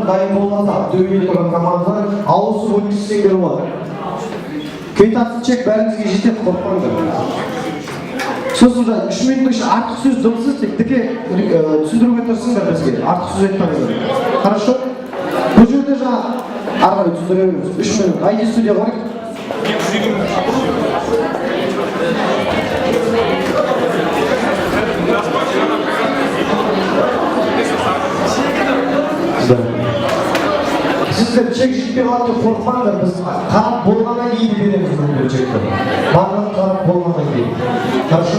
Dayım olmasa dövmeyle olan komandalar ağustos 12'sinde var. Kıytasını çek, bärimizge жетет, korkmаңдар. So'zda 3 minut için artık söz dımsız tekdeki түсіндіруге тырысыңдар бізге. Artık söz etmеңіздер. Хорошо? Bu жерде жаңа ары қарай түсіндіре береміз. 3 минут. Айди студияға барайық. Sizler çek жетпей қалады деп қорықпаңдар, біз қарап болғаннан кейін береміз бұл чекті. Барлығы қарап болғаннан кейін. Хорошо?